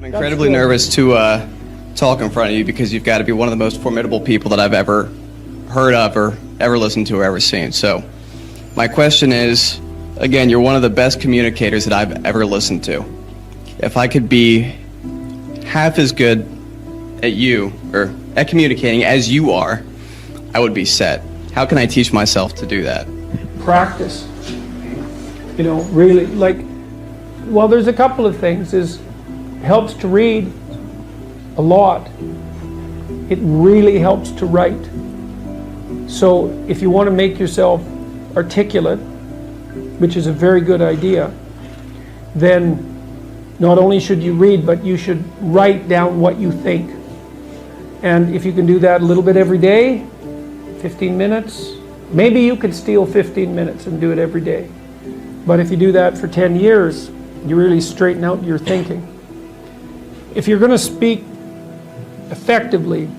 incredibly nervous to talk in front of you because you've got to be one of the most formidable people that I've ever heard of or ever listened to or ever seen. So my question is, again, you're one of the best communicators that I've ever listened to. If I could be half as good at you or at communicating as you are, I would be set. How can I teach myself to do that? Practice. You know, really, like, well, there's a couple of things. Helps to read a lot. It really helps to write. So if you want to make yourself articulate, which is a very good idea, then not only should you read, but you should write down what you think. And if you can do that a little bit every day, 15 minutes, maybe you could steal 15 minutes and do it every day. But if you do that for 10 years, you really straighten out your thinking. If you're going to speak effectively,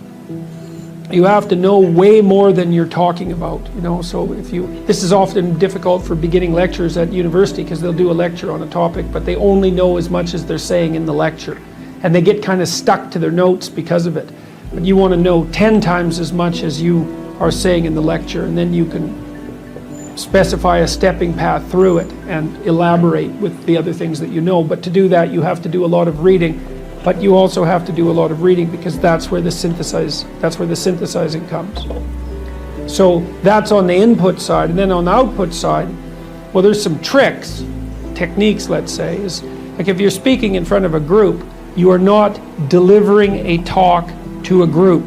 you have to know way more than you're talking about, you know. So this is often difficult for beginning lecturers at university because they'll do a lecture on a topic, but they only know as much as they're saying in the lecture. And they get kind of stuck to their notes because of it. But you want to know 10 times as much as you are saying in the lecture, and then you can specify a stepping path through it and elaborate with the other things that you know. But to do that, you have to do a lot of reading. But you also have to do a lot of reading because that's where the synthesizing comes. So that's on the input side. And then on the output side, well, there's some techniques, let's say, is like if you're speaking in front of a group, you are not delivering a talk to a group.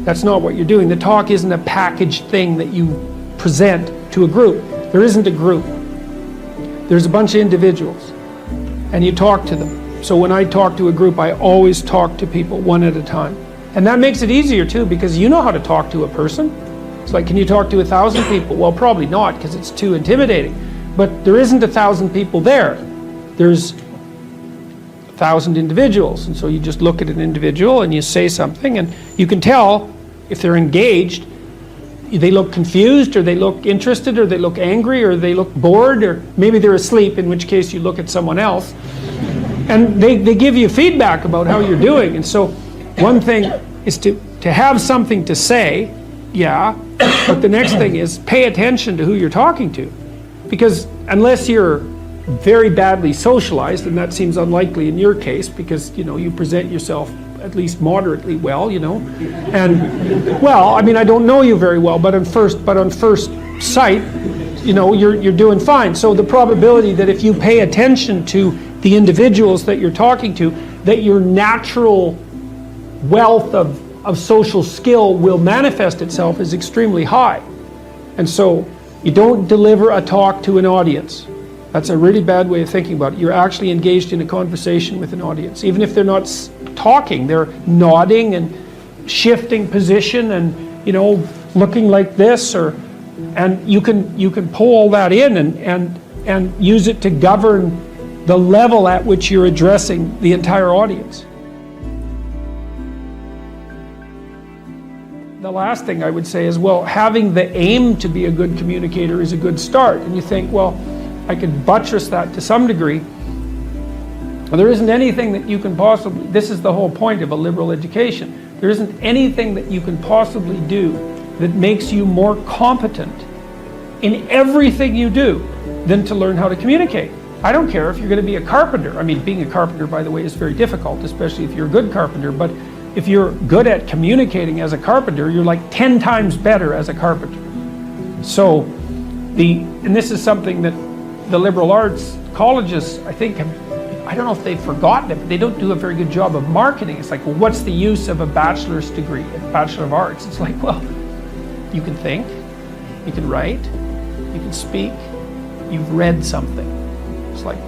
That's not what you're doing. The talk isn't a packaged thing that you present to a group. There isn't a group. There's a bunch of individuals, and you talk to them. So when I talk to a group, I always talk to people one at a time. And that makes it easier too, because you know how to talk to a person. It's like, can you talk to 1,000 people? Well, probably not, because it's too intimidating. But there isn't 1,000 people there. There's 1,000 individuals. And so you just look at an individual and you say something, and you can tell if they're engaged. They look confused, or they look interested, or they look angry, or they look bored, or maybe they're asleep, in which case you look at someone else. And they give you feedback about how you're doing. And so one thing is to have something to say, yeah, but the next thing is pay attention to who you're talking to. Because unless you're very badly socialized, and that seems unlikely in your case, because you present yourself at least moderately well, and well, I mean, I don't know you very well, but on first sight, you're doing fine. So the probability that if you pay attention to the individuals that you're talking to, that your natural wealth of social skill will manifest itself is extremely high. And so you don't deliver a talk to an audience. That's a really bad way of thinking about it. You're actually engaged in a conversation with an audience. Even if they're not talking, they're nodding and shifting position and looking like this, and you can pull all that in and use it to govern the level at which you're addressing the entire audience. The last thing I would say is, well, having the aim to be a good communicator is a good start. And you think, well, I could buttress that to some degree. Well, there isn't anything that you can possibly, this is the whole point of a liberal education, there isn't anything that you can possibly do that makes you more competent in everything you do than to learn how to communicate. I don't care if you're going to be a carpenter. I mean, being a carpenter, by the way, is very difficult, especially if you're a good carpenter. But if you're good at communicating as a carpenter, you're like 10 times better as a carpenter. So, and this is something that the liberal arts colleges, I think, I don't know if they've forgotten it, but they don't do a very good job of marketing. It's like, well, what's the use of a bachelor's degree, a Bachelor of Arts? It's like, well, you can think, you can write, you can speak, you've read something. It's like,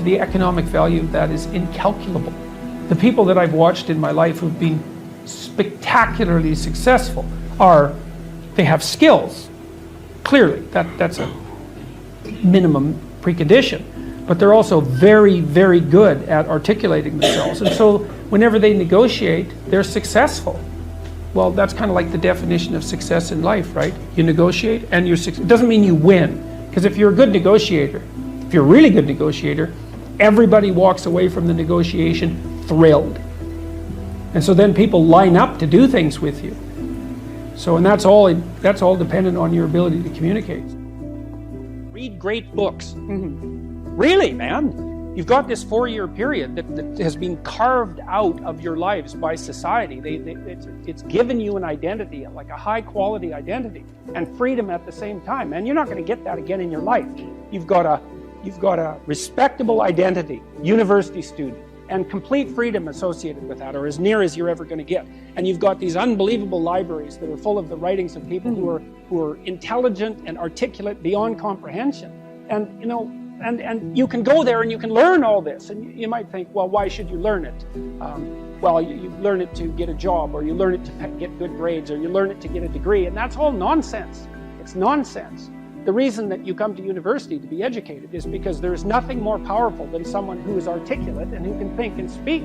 the economic value of that is incalculable. The people that I've watched in my life who've been spectacularly successful they have skills. Clearly, that's a minimum precondition. But they're also very, very good at articulating themselves. And so whenever they negotiate, they're successful. Well, that's kind of like the definition of success in life, right? You negotiate and it doesn't mean you win. Because if you're a good negotiator, if you're a really good negotiator, everybody walks away from the negotiation thrilled. And so then people line up to do things with you. So, and that's all dependent on your ability to communicate. Read great books. Really, man. You've got this 4-year period that has been carved out of your lives by society. It's given you an identity, like a high quality identity, and freedom at the same time. And you're not going to get that again in your life. You've got a respectable identity, university student, and complete freedom associated with that, or as near as you're ever going to get. And you've got these unbelievable libraries that are full of the writings of people who are intelligent and articulate beyond comprehension. And you know, and you can go there and you can learn all this. And you might think, well, why should you learn it? Well, you learn it to get a job, or you learn it to get good grades, or you learn it to get a degree, and that's all nonsense. It's nonsense. The reason that you come to university to be educated is because there is nothing more powerful than someone who is articulate and who can think and speak.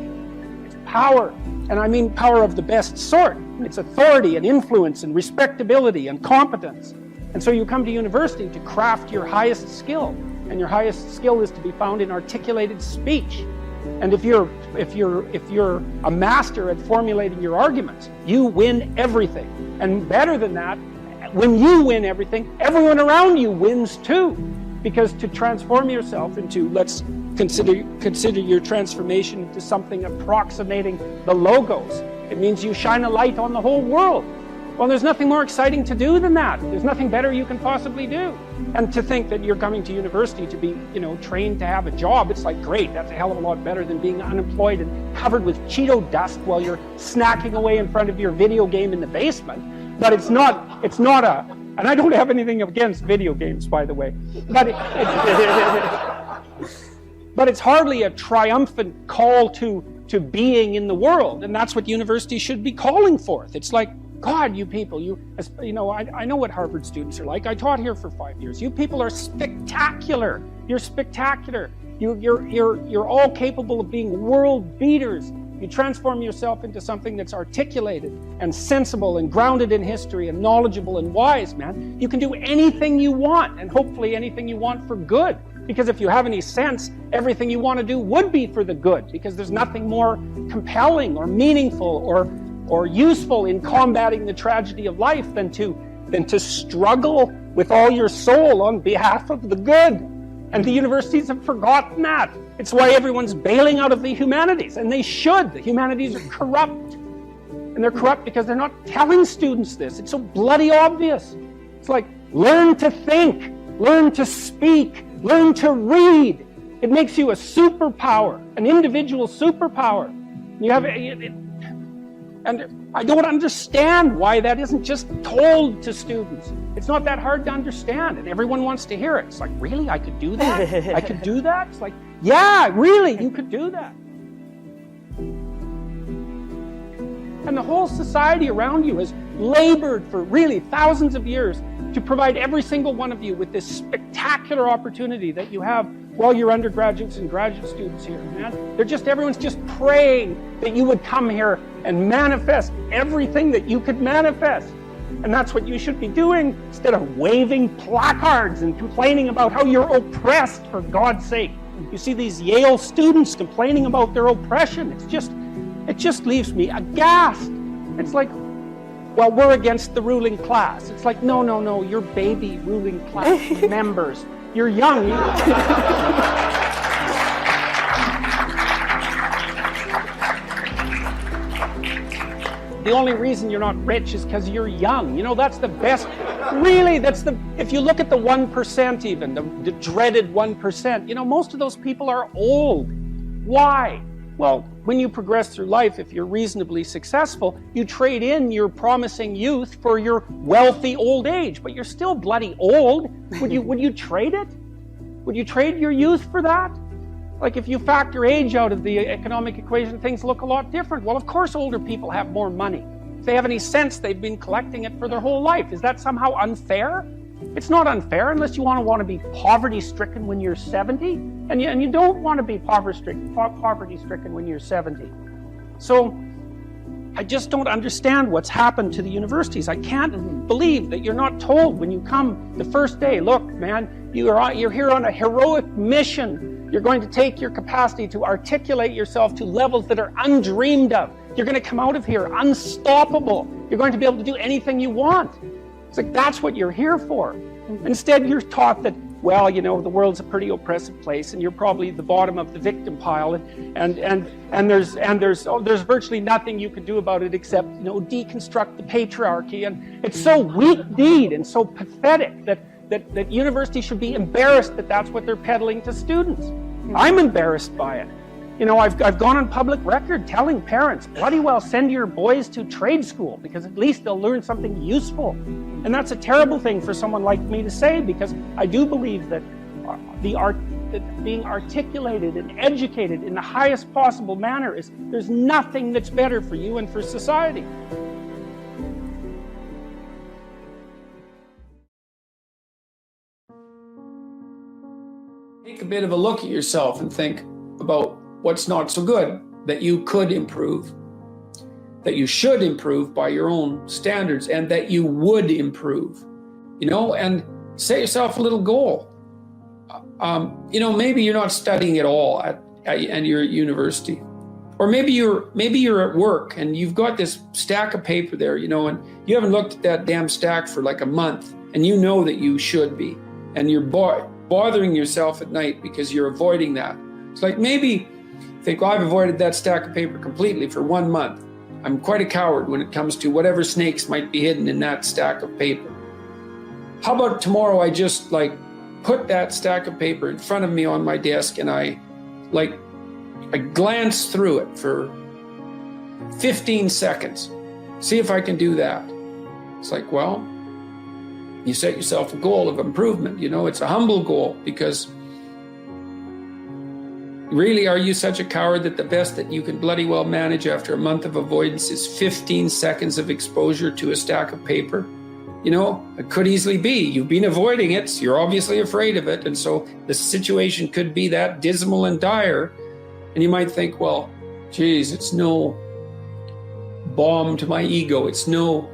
It's power, and I mean power of the best sort. It's authority and influence and respectability and competence. And so you come to university to craft your highest skill, and your highest skill is to be found in articulated speech. And if you're a master at formulating your arguments, you win everything. And better than that, when you win everything, everyone around you wins too. Because to transform yourself into, let's consider your transformation into something approximating the logos. It means you shine a light on the whole world. Well, there's nothing more exciting to do than that. There's nothing better you can possibly do. And to think that you're coming to university to be, trained to have a job, it's like, great, that's a hell of a lot better than being unemployed and covered with Cheeto dust while you're snacking away in front of your video game in the basement. But it's not and I don't have anything against video games, by the way, but but it's hardly a triumphant call to being in the world, and that's what university should be calling forth. It's like, God, you people, I know what Harvard students are like. I taught here for 5 years. You people are spectacular. You're spectacular. You're all capable of being world beaters. You transform yourself into something that's articulated and sensible and grounded in history and knowledgeable and wise, man. You can do anything you want, and hopefully anything you want for good. Because if you have any sense, everything you want to do would be for the good, because there's nothing more compelling or meaningful or useful in combating the tragedy of life than to struggle with all your soul on behalf of the good. And the universities have forgotten that. It's why everyone's bailing out of the humanities, and they should. The humanities are corrupt. And they're corrupt because they're not telling students this. It's so bloody obvious. It's like, learn to think, learn to speak, learn to read. It makes you a superpower, an individual superpower. You have and I don't understand why that isn't just told to students. It's not that hard to understand, and everyone wants to hear it. It's like, really? I could do that? I could do that? It's like, yeah, really, you could do that. And the whole society around you has labored for really thousands of years to provide every single one of you with this spectacular opportunity that you have while you're undergraduates and graduate students here, man. Everyone's just praying that you would come here and manifest everything that you could manifest. And that's what you should be doing, instead of waving placards and complaining about how you're oppressed, for God's sake. You see these Yale students complaining about their oppression. It just leaves me aghast. It's like, well, we're against the ruling class. It's like, no, you're baby ruling class members. You're young. The only reason you're not rich is because you're young. That's the best. Really, if you look at the 1% even, the dreaded 1%, most of those people are old. Why? Well, when you progress through life, if you're reasonably successful, you trade in your promising youth for your wealthy old age, but you're still bloody old. Would you trade it? Would you trade your youth for that? Like, if you factor age out of the economic equation, things look a lot different. Well, of course older people have more money. If they have any sense, they've been collecting it for their whole life. Is that somehow unfair? It's not unfair unless you want to be poverty-stricken when you're 70, and you don't want to be poverty-stricken when you're 70. So I just don't understand what's happened to the universities. I can't believe that you're not told when you come the first day, look, man, you're here on a heroic mission You're going to take your capacity to articulate yourself to levels that are undreamed of. You're going to come out of here unstoppable. You're going to be able to do anything you want. It's like, that's what you're here for. Instead, you're taught that, well, you know, the world's a pretty oppressive place, and you're probably the bottom of the victim pile, and there's virtually nothing you can do about it except, you know, deconstruct the patriarchy. And it's so weak-kneed and so pathetic that universities should be embarrassed that that's what they're peddling to students. I'm embarrassed by it. You know, I've gone on public record telling parents, bloody well send your boys to trade school, because at least they'll learn something useful. And that's a terrible thing for someone like me to say, because I do believe that that being articulated and educated in the highest possible manner there's nothing that's better for you and for society. Take a bit of a look at yourself and think about what's not so good that you could improve, that you should improve by your own standards, and that you would improve, you know, and set yourself a little goal. You know, maybe you're not studying at all and you're at university, or maybe you're at work and you've got this stack of paper there, you know, and you haven't looked at that damn stack for like a month, and you know that you should be, and you're bothering yourself at night because you're avoiding that. It's like, maybe think, well, I've avoided that stack of paper completely for 1 month. I'm quite a coward when it comes to whatever snakes might be hidden in that stack of paper. How about tomorrow I just put that stack of paper in front of me on my desk, and I glance through it for 15 seconds. See if I can do that. It's like, well, you set yourself a goal of improvement. You know, it's a humble goal, because really, are you such a coward that the best that you can bloody well manage after a month of avoidance is 15 seconds of exposure to a stack of paper? You know, it could easily be. You've been avoiding it, so you're obviously afraid of it, and so the situation could be that dismal and dire, and you might think, well, geez, it's no balm to my ego. It's not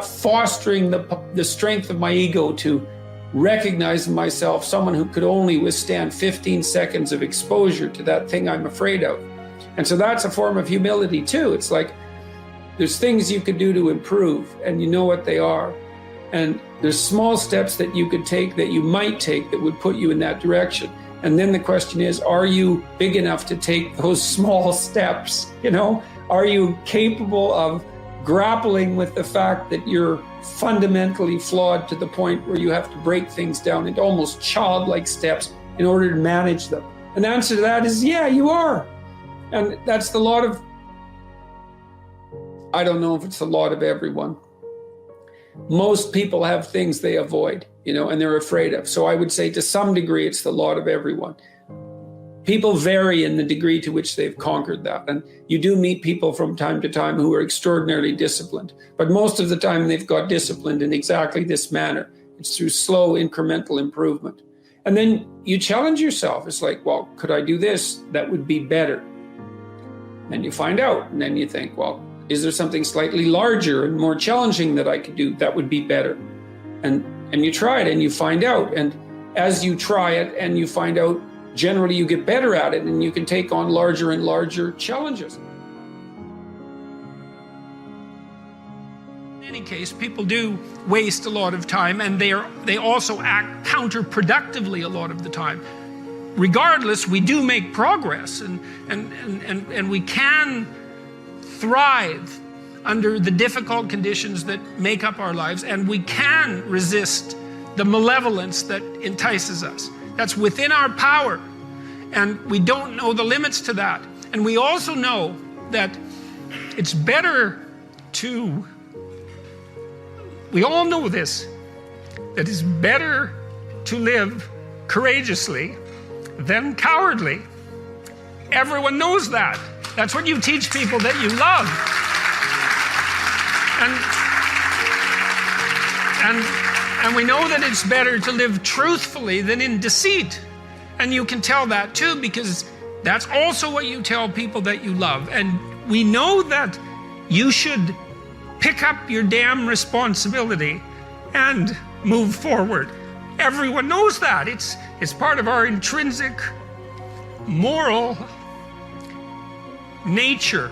fostering the strength of my ego to recognize in myself someone who could only withstand 15 seconds of exposure to that thing I'm afraid of. And so that's a form of humility too. It's like, there's things you could do to improve, and you know what they are. And there's small steps that you could take, that you might take, that would put you in that direction. And then the question is, are you big enough to take those small steps? You know, are you capable of grappling with the fact that you're fundamentally flawed to the point where you have to break things down into almost childlike steps in order to manage them? And the answer to that is, yeah, you are. And that's the lot of, I don't know if it's the lot of everyone. Most people have things they avoid, you know, and they're afraid of. So I would say to some degree, it's the lot of everyone. People vary in the degree to which they've conquered that. And you do meet people from time to time who are extraordinarily disciplined. But most of the time they've got disciplined in exactly this manner. It's through slow incremental improvement. And then you challenge yourself. It's like, well, could I do this? That would be better. And you find out. And then you think, well, is there something slightly larger and more challenging that I could do that would be better? And you try it and you find out. And as you try it and you find out, generally you get better at it, and you can take on larger and larger challenges. In any case, people do waste a lot of time, and they also act counterproductively a lot of the time. Regardless, we do make progress, and we can thrive under the difficult conditions that make up our lives, and we can resist the malevolence that entices us. That's within our power, and we don't know the limits to that. And we also know that it's better to, we all know this, that it's better to live courageously than cowardly. Everyone knows that. That's what you teach people that you love. And we know that it's better to live truthfully than in deceit. And you can tell that too, because that's also what you tell people that you love. And we know that you should pick up your damn responsibility and move forward. Everyone knows that. It's part of our intrinsic moral nature.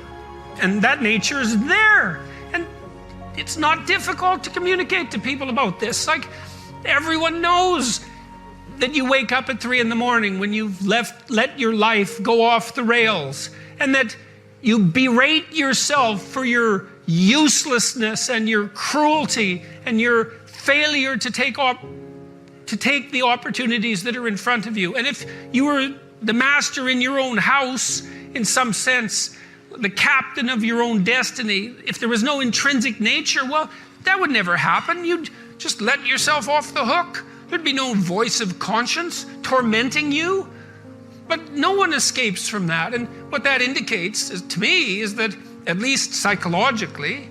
And that nature is there. And it's not difficult to communicate to people about this. Like, everyone knows that you wake up at 3 in the morning when you've let your life go off the rails, and that you berate yourself for your uselessness and your cruelty and your failure to take the opportunities that are in front of you. And if you were the master in your own house, in some sense, the captain of your own destiny, if there was no intrinsic nature, well, that would never happen. You'd just let yourself off the hook. There'd be no voice of conscience tormenting you. But no one escapes from that. And what that indicates, to me, is that, at least psychologically,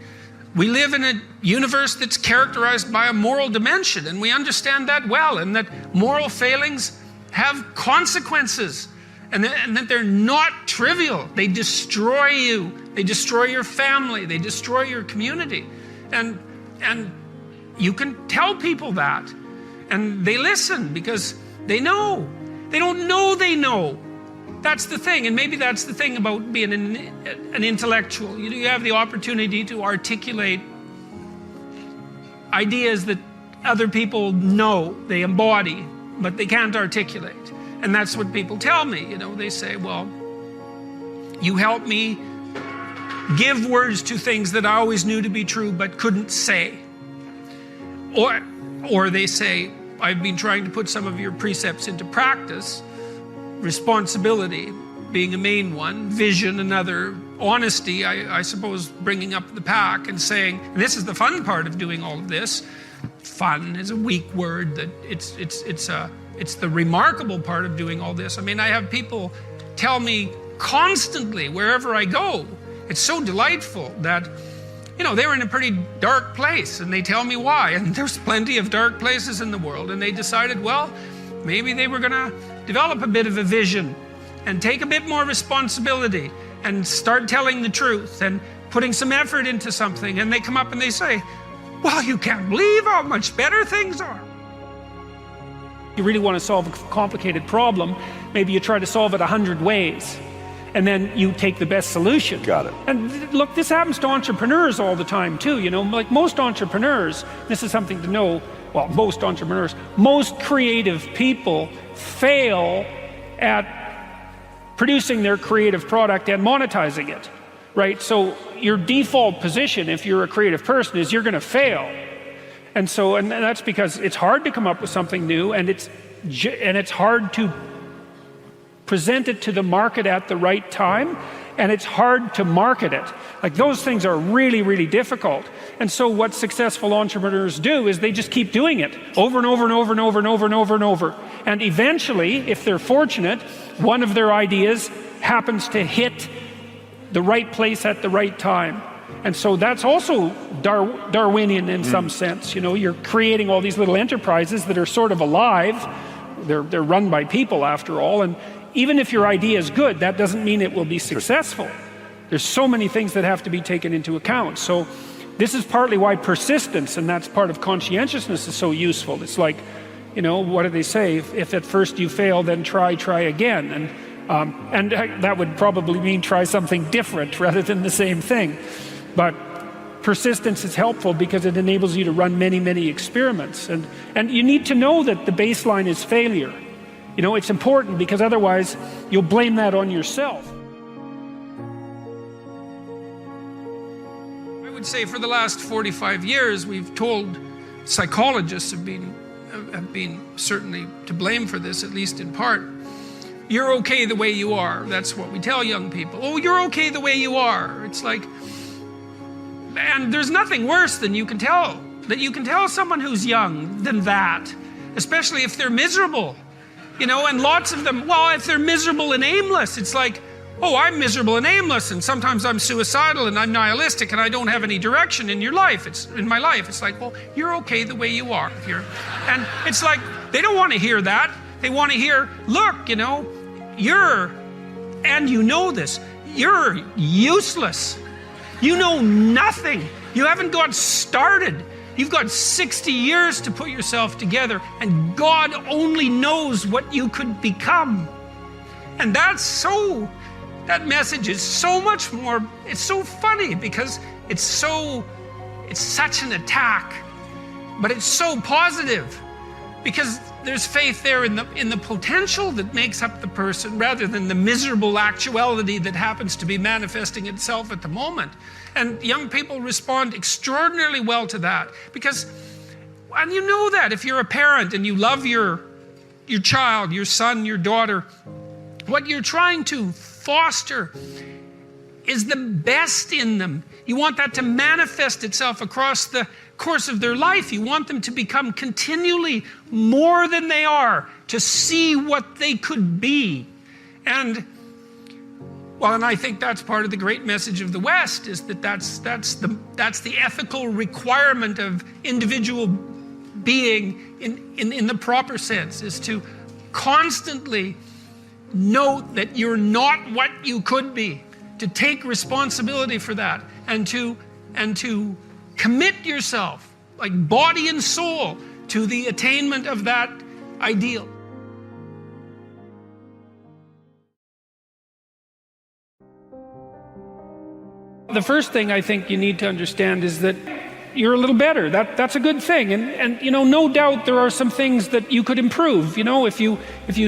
we live in a universe that's characterized by a moral dimension, and we understand that well, and that moral failings have consequences, and that they're not trivial. They destroy you. They destroy your family. They destroy your community. And you can tell people that. And they listen because they know. They don't know they know. That's the thing. And maybe that's the thing about being an intellectual. You have the opportunity to articulate ideas that other people know, they embody, but they can't articulate. And that's what people tell me. They say, well, you help me give words to things that I always knew to be true but couldn't say. Or they say, I've been trying to put some of your precepts into practice. Responsibility being a main one, vision another, honesty, I suppose, bringing up the pack and saying, and this is the fun part of doing all of this. Fun is a weak word. That it's the remarkable part of doing all this. I mean, I have people tell me constantly wherever I go, it's so delightful that, they were in a pretty dark place, and they tell me why. And there's plenty of dark places in the world, and they decided, well, maybe they were going to develop a bit of a vision and take a bit more responsibility and start telling the truth and putting some effort into something. And they come up and they say, well, you can't believe how much better things are. You really want to solve a complicated problem, maybe you try to solve it 100 ways. And then you take the best solution. Got it. And look, this happens to entrepreneurs all the time too. Like most entrepreneurs, this is something to know. Well, most entrepreneurs, most creative people fail at producing their creative product and monetizing it, right? So your default position, if you're a creative person, is you're going to fail. And that's because it's hard to come up with something new, and it's hard to present it to the market at the right time, and it's hard to market it. Like, those things are really, really difficult. And so what successful entrepreneurs do is they just keep doing it over and over and over and over and over and over and over. And eventually, if they're fortunate, one of their ideas happens to hit the right place at the right time. And so that's also Darwinian in some sense. You're creating all these little enterprises that are sort of alive. They're run by people, after all. And even if your idea is good, that doesn't mean it will be successful. There's so many things that have to be taken into account. So this is partly why persistence, and that's part of conscientiousness, is so useful. It's like, what do they say? If at first you fail, then try again. And that would probably mean try something different rather than the same thing. But persistence is helpful because it enables you to run many, many experiments. And you need to know that the baseline is failure. It's important, because otherwise you'll blame that on yourself. I would say for the last 45 years, we've told, psychologists have been certainly to blame for this, at least in part. You're okay the way you are. That's what we tell young people. Oh, you're okay the way you are. It's like, and there's nothing worse than you can tell someone who's young than that, especially if they're miserable. And lots of them, well, if they're miserable and aimless, it's like, oh, I'm miserable and aimless, and sometimes I'm suicidal and I'm nihilistic and I don't have any direction in my life. It's like, well, you're okay the way you are. And it's like, they don't want to hear that. They want to hear, look, and you know this, you're useless. You know nothing. You haven't got started. You've got 60 years to put yourself together, and God only knows what you could become. And that message is so much more, it's so funny because it's such an attack, but it's so positive because there's faith there in the potential that makes up the person rather than the miserable actuality that happens to be manifesting itself at the moment. And young people respond extraordinarily well to that because, and you know that if you're a parent and you love your child, your son, your daughter, what you're trying to foster is the best in them. You want that to manifest itself across the course of their life. You want them to become continually more than they are, to see what they could be. And I think that's part of the great message of the West, is that's the ethical requirement of individual being in the proper sense, is to constantly note that you're not what you could be, to take responsibility for that, and to commit yourself, like body and soul, to the attainment of that ideal. The first thing I think you need to understand is that you're a little better. That's a good thing. And you know, no doubt there are some things that you could improve. You know, if you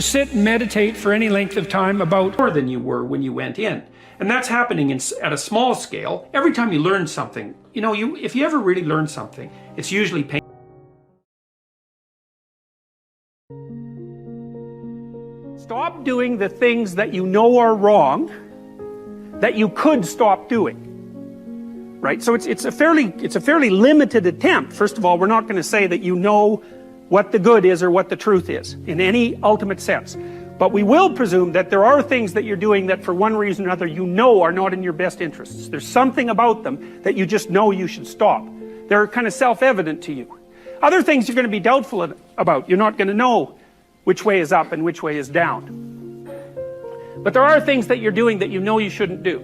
sit and meditate for any length of time about more than you were when you went in. And that's happening at a small scale. Every time you learn something, you know, if you ever really learn something, it's usually painful. Stop doing the things that you know are wrong that you could stop doing. Right? So it's a fairly limited attempt. First of all, we're not going to say that you know what the good is or what the truth is in any ultimate sense. But we will presume that there are things that you're doing that for one reason or another you know are not in your best interests. There's something about them that you just know you should stop. They're kind of self-evident to you. Other things you're going to be doubtful about. You're not going to know which way is up and which way is down. But there are things that you're doing that you know you shouldn't do.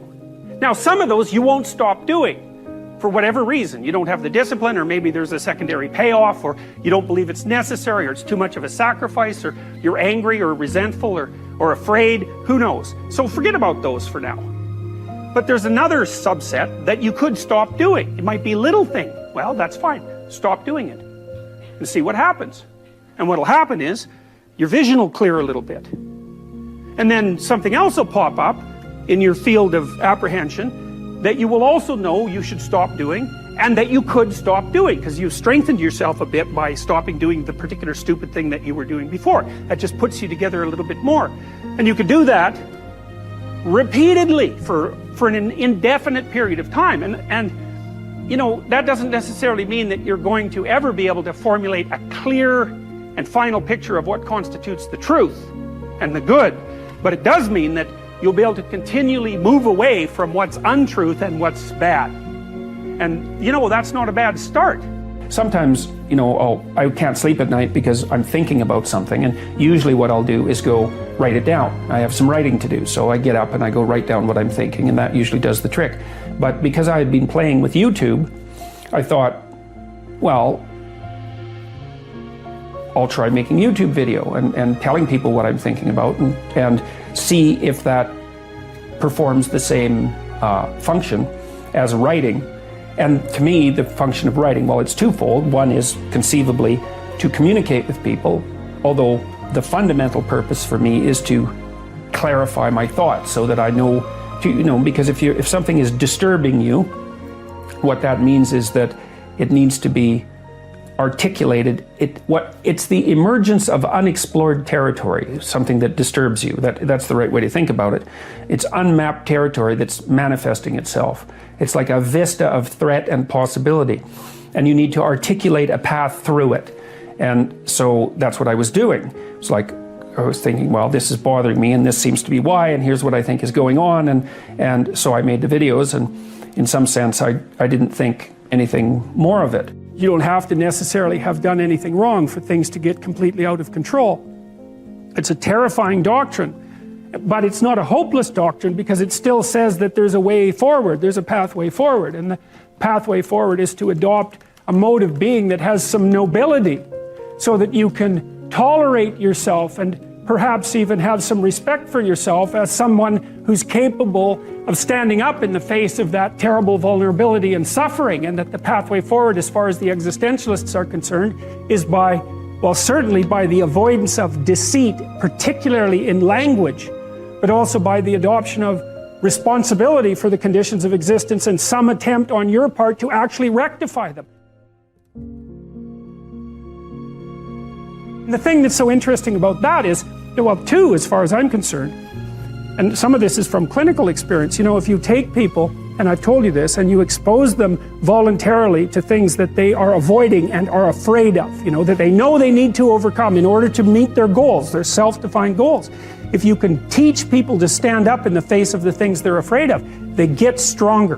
Now, some of those you won't stop doing for whatever reason. You don't have the discipline, or maybe there's a secondary payoff, or you don't believe it's necessary, or it's too much of a sacrifice, or you're angry or resentful or afraid. Who knows? So forget about those for now. But there's another subset that you could stop doing. It might be a little thing. Well, that's fine. Stop doing it and see what happens. And what'll happen is your vision will clear a little bit. And then something else will pop up in your field of apprehension that you will also know you should stop doing, and that you could stop doing, because you've strengthened yourself a bit by stopping doing the particular stupid thing that you were doing before. That just puts you together a little bit more. And you could do that repeatedly for an indefinite period of time. And you know, that doesn't necessarily mean that you're going to ever be able to formulate a clear and final picture of what constitutes the truth and the good. But it does mean that you'll be able to continually move away from what's untruth and what's bad. And you know, that's not a bad start. Sometimes, you know, I can't sleep at night because I'm thinking about something, and usually what I'll do is go write it down. I have some writing to do, so I get up and I go write down what I'm thinking, and that usually does the trick. But because I had been playing with YouTube, I thought, well, I'll try making YouTube video and telling people what I'm thinking about, and see if that performs the same function as writing. And to me, the function of writing, well, it's twofold. One is conceivably to communicate with people, although the fundamental purpose for me is to clarify my thoughts so that I know, because if something is disturbing you, what that means is that it needs to be articulated. It's the emergence of unexplored territory, something that disturbs you. That's the right way to think about it. It's unmapped territory that's manifesting itself. It's like a vista of threat and possibility, and you need to articulate a path through it. And so that's what I was doing. It's like I was thinking, well, this is bothering me, and this seems to be why, and here's what I think is going on, and so I made the videos, and in some sense I didn't think anything more of it. You don't have to necessarily have done anything wrong for things to get completely out of control. It's a terrifying doctrine, but it's not a hopeless doctrine, because it still says that there's a way forward, there's a pathway forward, and the pathway forward is to adopt a mode of being that has some nobility, so that you can tolerate yourself and perhaps even have some respect for yourself as someone who's capable of standing up in the face of that terrible vulnerability and suffering, and that the pathway forward, as far as the existentialists are concerned, is by, well, certainly by the avoidance of deceit, particularly in language, but also by the adoption of responsibility for the conditions of existence and some attempt on your part to actually rectify them. And the thing that's so interesting about that is, well, two, as far as I'm concerned, and some of this is from clinical experience, you know, if you take people, and I've told you this, and you expose them voluntarily to things that they are avoiding and are afraid of, you know, that they know they need to overcome in order to meet their goals, their self-defined goals. If you can teach people to stand up in the face of the things they're afraid of, they get stronger.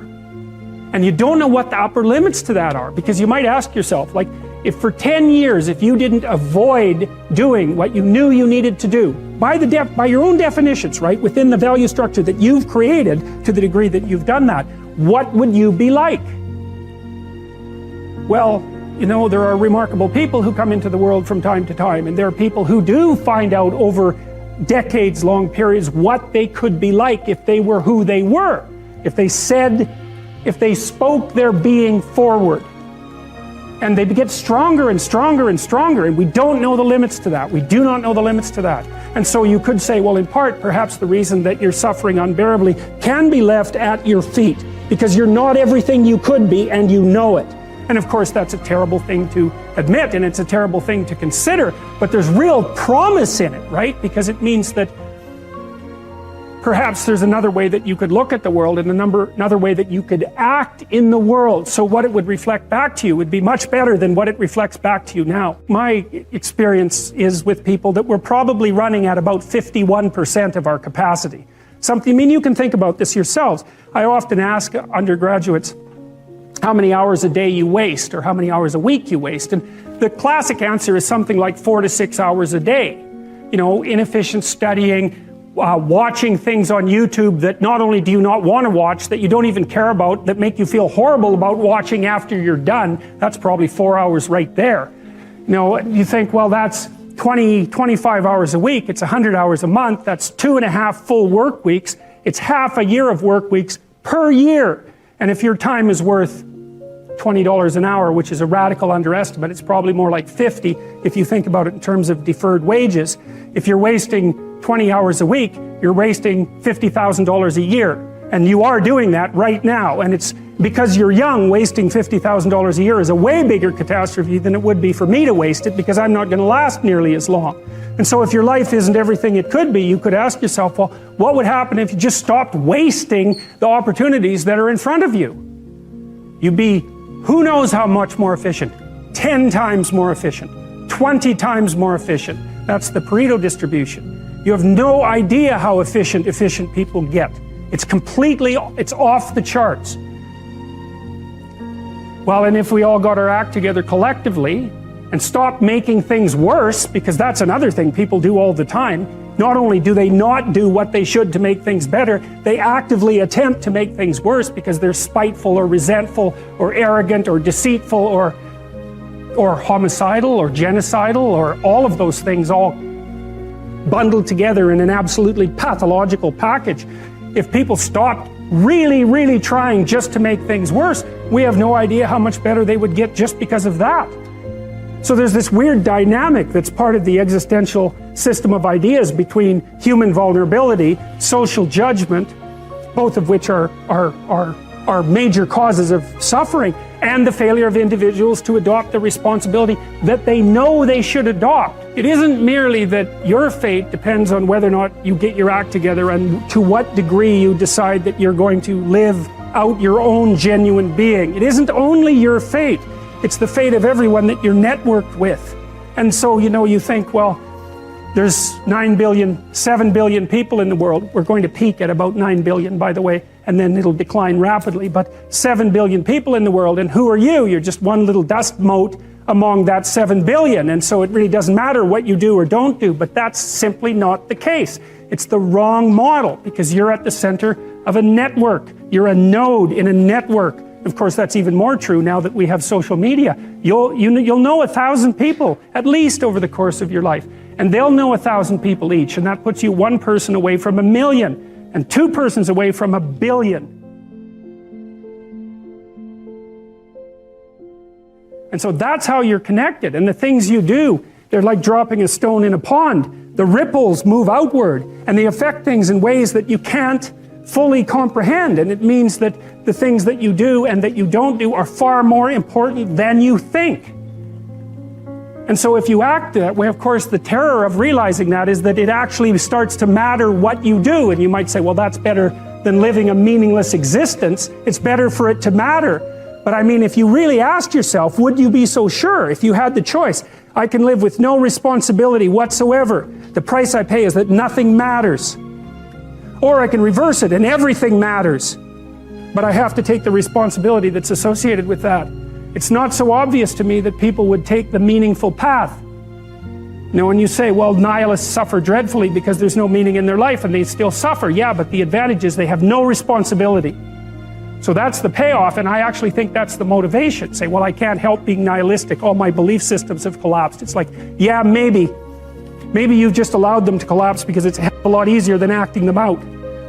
And you don't know what the upper limits to that are, because you might ask yourself, like, if for 10 years, if you didn't avoid doing what you knew you needed to do, by your own definitions, right, within the value structure that you've created, to the degree that you've done that, what would you be like? Well, you know, there are remarkable people who come into the world from time to time, and there are people who do find out over decades-long periods what they could be like if they were who they were, if they spoke their being forward. And they get stronger and stronger and stronger, and we don't know the limits to that. We do not know the limits to that. And so you could say, well, in part, perhaps the reason that you're suffering unbearably can be left at your feet, because you're not everything you could be, and you know it. And of course, that's a terrible thing to admit, and it's a terrible thing to consider, but there's real promise in it, right? Because it means that perhaps there's another way that you could look at the world, and another way that you could act in the world, so what it would reflect back to you would be much better than what it reflects back to you now. My experience is with people that we're probably running at about 51% of our capacity. I mean, you can think about this yourselves. I often ask undergraduates how many hours a day you waste, or how many hours a week you waste, and the classic answer is something like 4 to 6 hours a day. You know, inefficient studying, watching things on YouTube that not only do you not want to watch, that you don't even care about, that make you feel horrible about watching after you're done. That's probably 4 hours right there. You know, you think, well, that's 25 hours a week, it's 100 hours a month, that's 2.5 full work weeks, it's half a year of work weeks per year. And if your time is worth $20 an hour, which is a radical underestimate, it's probably more like 50 if you think about it in terms of deferred wages. If you're wasting 20 hours a week, you're wasting $50,000 a year. And you are doing that right now. And it's because you're young, wasting $50,000 a year is a way bigger catastrophe than it would be for me to waste it, because I'm not going to last nearly as long. And so if your life isn't everything it could be, you could ask yourself, well, what would happen if you just stopped wasting the opportunities that are in front of you? You'd be who knows how much more efficient. 10 times more efficient. 20 times more efficient. That's the Pareto distribution. You have no idea how efficient people get. It's off the charts. Well, and if we all got our act together collectively and stopped making things worse, because that's another thing people do all the time, not only do they not do what they should to make things better, they actively attempt to make things worse because they're spiteful or resentful or arrogant or deceitful or homicidal or genocidal, or all of those things all bundled together in an absolutely pathological package. If people stopped really, really trying just to make things worse, we have no idea how much better they would get just because of that. So there's this weird dynamic that's part of the existential system of ideas between human vulnerability, social judgment, both of which are major causes of suffering, and the failure of individuals to adopt the responsibility that they know they should adopt. It isn't merely that your fate depends on whether or not you get your act together and to what degree you decide that you're going to live out your own genuine being. It isn't only your fate. It's the fate of everyone that you're networked with. And so, you know, you think, well, there's 7 billion people in the world. We're going to peak at about 9 billion, by the way, and then it'll decline rapidly. But 7 billion people in the world, and who are you? You're just one little dust mote among that 7 billion. And so it really doesn't matter what you do or don't do, but that's simply not the case. It's the wrong model, because you're at the center of a network. You're a node in a network Of course, that's even more true now that we have social media. You'll know 1,000 people, at least over the course of your life. And they'll know 1,000 people each, and that puts you one person away from 1,000,000, and two persons away from 1,000,000,000. And so that's how you're connected. And the things you do, they're like dropping a stone in a pond. The ripples move outward, and they affect things in ways that you can't fully comprehend. And it means that the things that you do and that you don't do are far more important than you think. And so if you act that way, of course, the terror of realizing that is that it actually starts to matter what you do. And you might say, well, that's better than living a meaningless existence. It's better for it to matter. But I mean, if you really asked yourself, would you be so sure if you had the choice? I can live with no responsibility whatsoever. The price I pay is that nothing matters. Or I can reverse it and everything matters. But I have to take the responsibility that's associated with that. It's not so obvious to me that people would take the meaningful path. You know, when you say, well, nihilists suffer dreadfully because there's no meaning in their life, and they still suffer. Yeah, but the advantage is they have no responsibility. So that's the payoff, and I actually think that's the motivation. Say, well, I can't help being nihilistic. All my belief systems have collapsed. It's like, yeah, maybe. Maybe you've just allowed them to collapse because it's a hell of a lot easier than acting them out.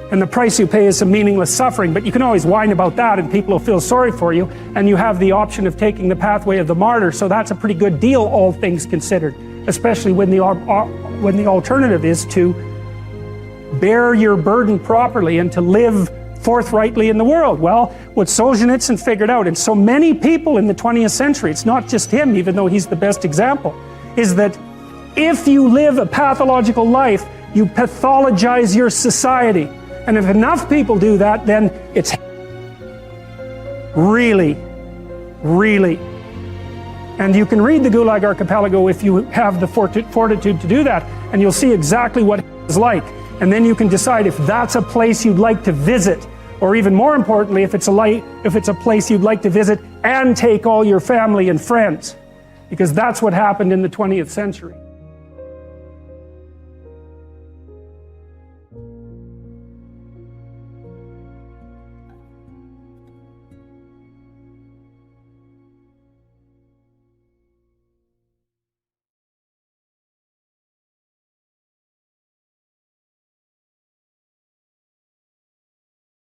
And the price you pay is some meaningless suffering, but you can always whine about that and people will feel sorry for you, and you have the option of taking the pathway of the martyr, so that's a pretty good deal, all things considered, especially when the alternative is to bear your burden properly and to live forthrightly in the world. Well, what Solzhenitsyn figured out, and so many people in the 20th century, it's not just him, even though he's the best example, is that if you live a pathological life, you pathologize your society. And if enough people do that, then it's really, really. And you can read the Gulag Archipelago if you have the fortitude to do that, and you'll see exactly what it's like. And then you can decide if that's a place you'd like to visit, or even more importantly, if it's a place you'd like to visit and take all your family and friends, because that's what happened in the 20th century.